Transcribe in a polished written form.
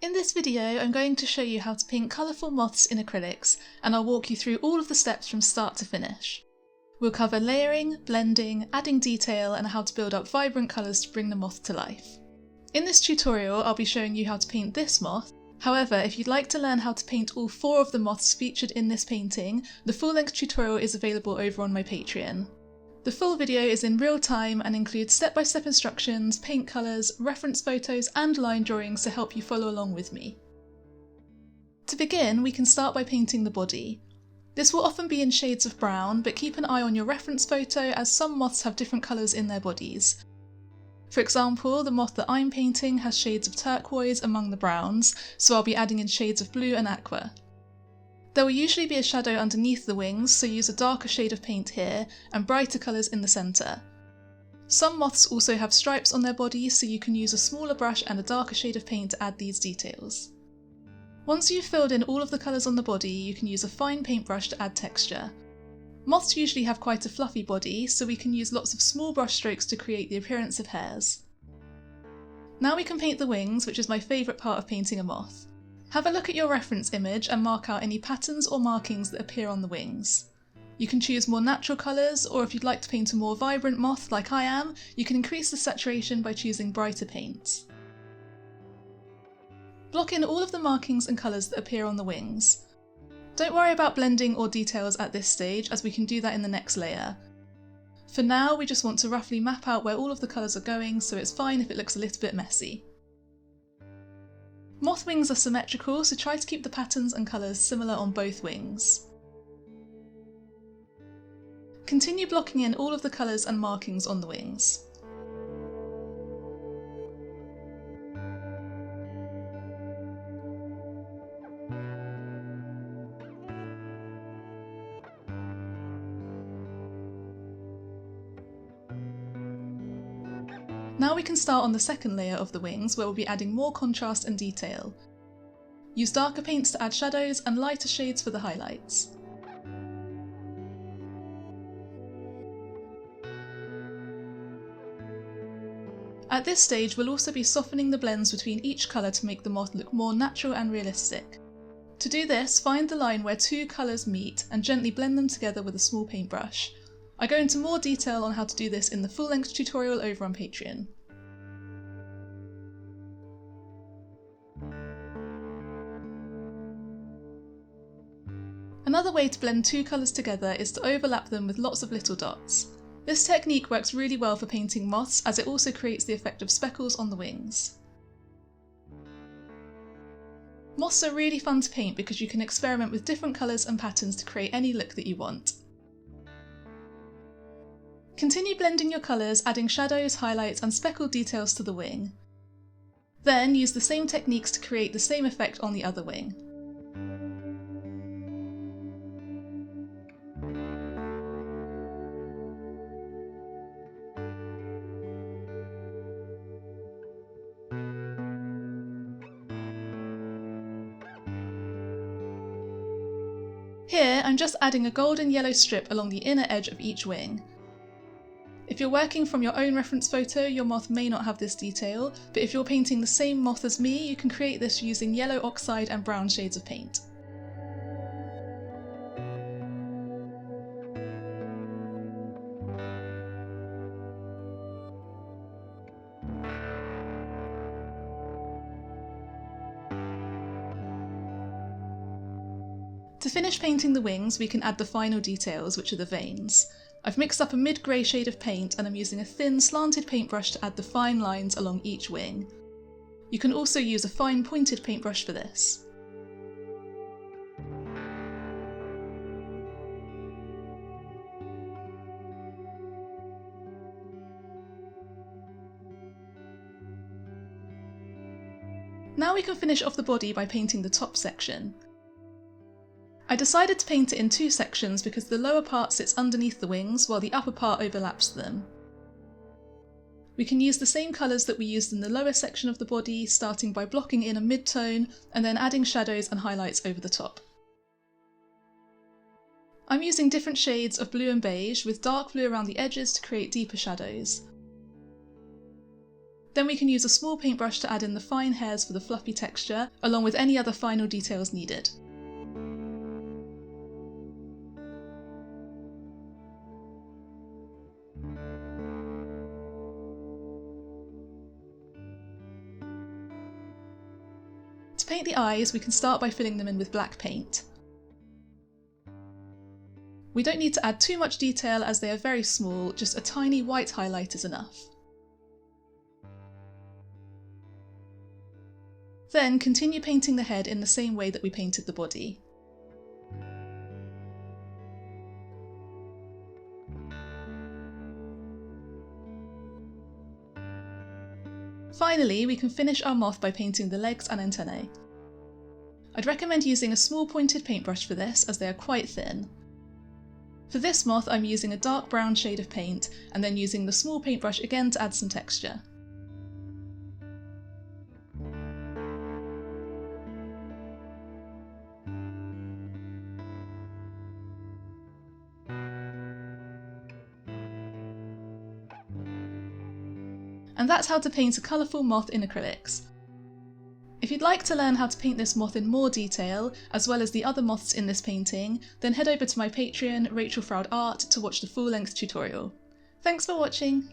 In this video, I'm going to show you how to paint colourful moths in acrylics, and I'll walk you through all of the steps from start to finish. We'll cover layering, blending, adding detail, and how to build up vibrant colours to bring the moth to life. In this tutorial, I'll be showing you how to paint this moth. However, if you'd like to learn how to paint all 4 of the moths featured in this painting, the full-length tutorial is available over on my Patreon. The full video is in real time and includes step-by-step instructions, paint colours, reference photos and line drawings to help you follow along with me. To begin, we can start by painting the body. This will often be in shades of brown, but keep an eye on your reference photo as some moths have different colours in their bodies. For example, the moth that I'm painting has shades of turquoise among the browns, so I'll be adding in shades of blue and aqua. There will usually be a shadow underneath the wings, so use a darker shade of paint here, and brighter colours in the centre. Some moths also have stripes on their bodies, so you can use a smaller brush and a darker shade of paint to add these details. Once you've filled in all of the colours on the body, you can use a fine paintbrush to add texture. Moths usually have quite a fluffy body, so we can use lots of small brush strokes to create the appearance of hairs. Now we can paint the wings, which is my favourite part of painting a moth. Have a look at your reference image and mark out any patterns or markings that appear on the wings. You can choose more natural colours, or if you'd like to paint a more vibrant moth like I am, you can increase the saturation by choosing brighter paints. Block in all of the markings and colours that appear on the wings. Don't worry about blending or details at this stage, as we can do that in the next layer. For now, we just want to roughly map out where all of the colours are going, so it's fine if it looks a little bit messy. Moth wings are symmetrical, so try to keep the patterns and colours similar on both wings. Continue blocking in all of the colours and markings on the wings. Now we can start on the second layer of the wings, where we'll be adding more contrast and detail. Use darker paints to add shadows and lighter shades for the highlights. At this stage, we'll also be softening the blends between each colour to make the moth look more natural and realistic. To do this, find the line where 2 colours meet and gently blend them together with a small paintbrush. I go into more detail on how to do this in the full-length tutorial over on Patreon. Another way to blend 2 colours together is to overlap them with lots of little dots. This technique works really well for painting moths, as it also creates the effect of speckles on the wings. Moths are really fun to paint because you can experiment with different colours and patterns to create any look that you want. Continue blending your colours, adding shadows, highlights and speckled details to the wing. Then use the same techniques to create the same effect on the other wing. Here, I'm just adding a golden yellow strip along the inner edge of each wing. If you're working from your own reference photo, your moth may not have this detail, but if you're painting the same moth as me, you can create this using yellow oxide and brown shades of paint. To finish painting the wings, we can add the final details, which are the veins. I've mixed up a mid-grey shade of paint and I'm using a thin slanted paintbrush to add the fine lines along each wing. You can also use a fine pointed paintbrush for this. Now we can finish off the body by painting the top section. I decided to paint it in 2 sections because the lower part sits underneath the wings while the upper part overlaps them. We can use the same colours that we used in the lower section of the body, starting by blocking in a mid-tone and then adding shadows and highlights over the top. I'm using different shades of blue and beige with dark blue around the edges to create deeper shadows. Then we can use a small paintbrush to add in the fine hairs for the fluffy texture, along with any other final details needed. To paint the eyes, we can start by filling them in with black paint. We don't need to add too much detail as they are very small, just a tiny white highlight is enough. Then continue painting the head in the same way that we painted the body. Finally, we can finish our moth by painting the legs and antennae. I'd recommend using a small pointed paintbrush for this as they are quite thin. For this moth I'm using a dark brown shade of paint and then using the small paintbrush again to add some texture. And that's how to paint a colourful moth in acrylics. If you'd like to learn how to paint this moth in more detail, as well as the other moths in this painting, then head over to my Patreon, Rachel Froud Art, to watch the full-length tutorial. Thanks for watching!